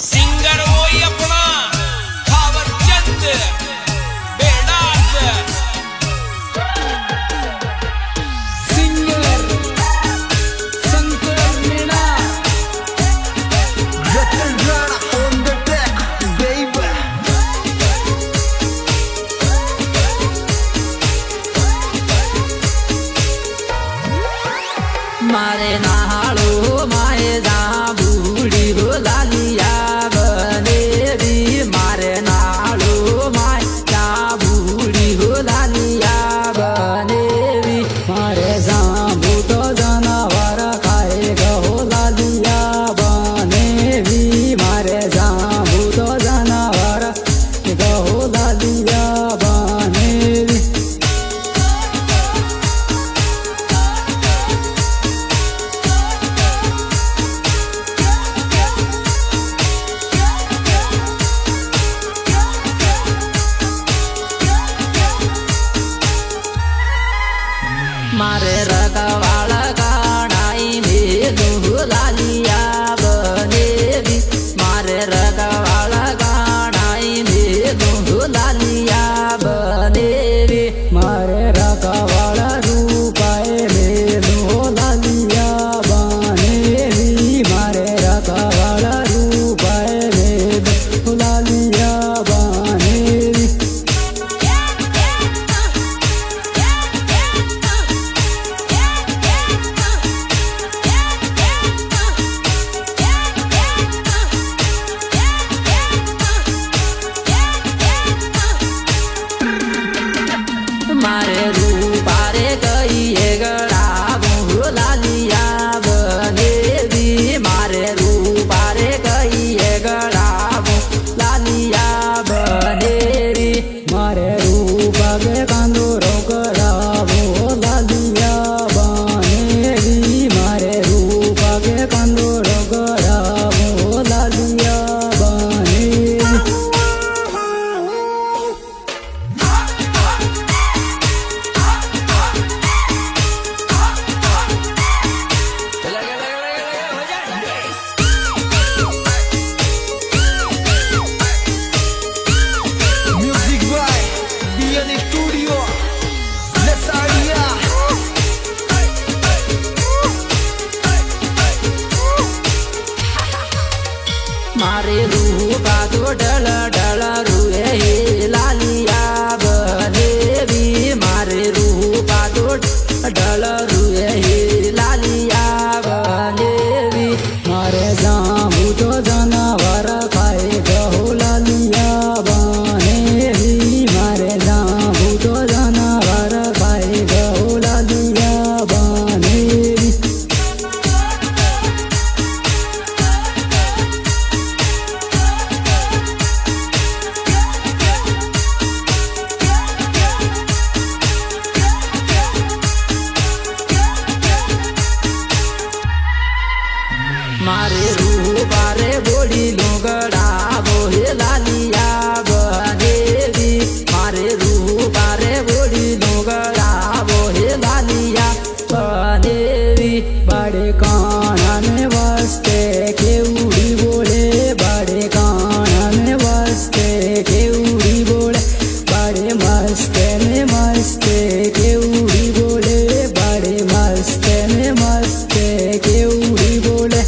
Singer वही अपना Khawarchand Bedas singer Shankar Meena Ratan Rana on the track, baby. मारे नालो माए जा बूढ़ी हो लालिया बनेरी मारे नालो माए जा बूढ़ी हो लालिया बनेरी मारे जाबू तो जानवर खाए गो लालिया बनेरी मारे जाबू तो जानवर गो लालिया बनेरी मारे रखवाला कानाई में दूह लालिया बनेरी मारे रखवाला कानाई में दूह लालिया बनेरी मारे रखवाला रूपाए में दूह लालिया बनेरी मारे रखवाला रूपाए में दूह लालिया बनेरी मारे रूपारे कई गड़ा बहु लालिया बनेरी मारे रूपारे कई गड़ा बहु लालिया बनेरी मारे रूप के कांदो रोकड़ा बहु लालिया बनेरी मारे रूप के कांदो रोकड़ा बहु लालिया बनेरी Music by Dian Studio. Let's idea. मारे रूपा तो डल डल रुए लालिया बनेरी मारे रूपा तो डल रुए लालिया बनेरी मारे जाबू तो जानवर खाए गो लालिया बनेरी मारे जाबू तो जानवर खाए गो लालिया बनेरी मारे रूपारे बोली लुगड़ा बोहे लालिया बनेरी मारे रूपारे बोली लुगड़ा बोहे लालिया बनेरी बड़े कानन वस्ते केउड़ी बोले बड़े कानन वस्ते केउड़ी बोले बड़े मस्ते में मस्ते केउड़ी बोले बड़े मस्ते में मस्ते केउड़ी बोले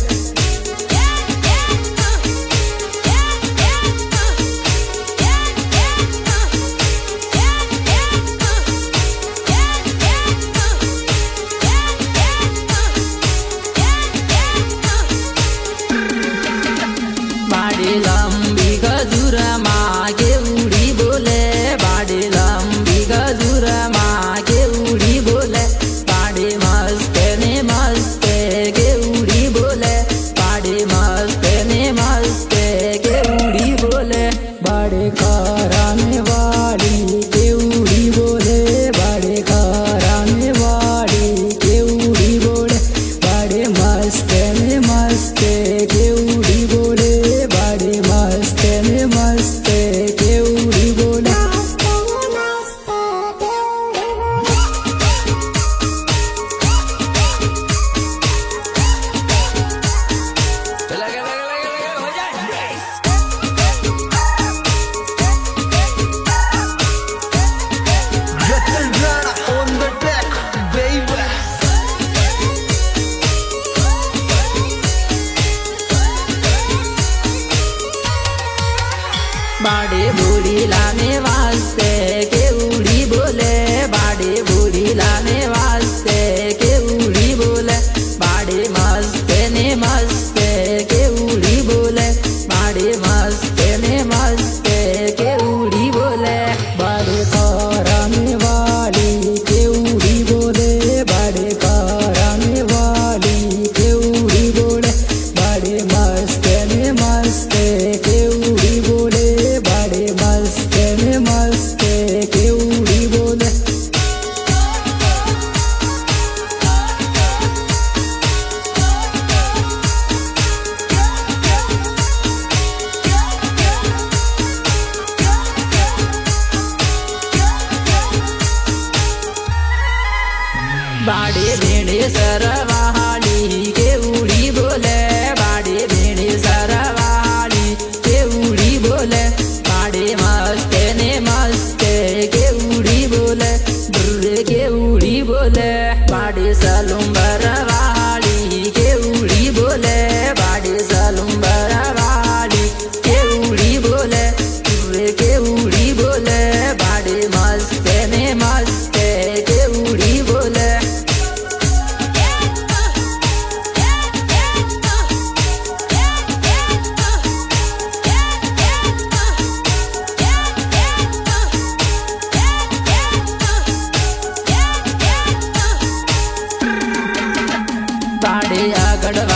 આગળ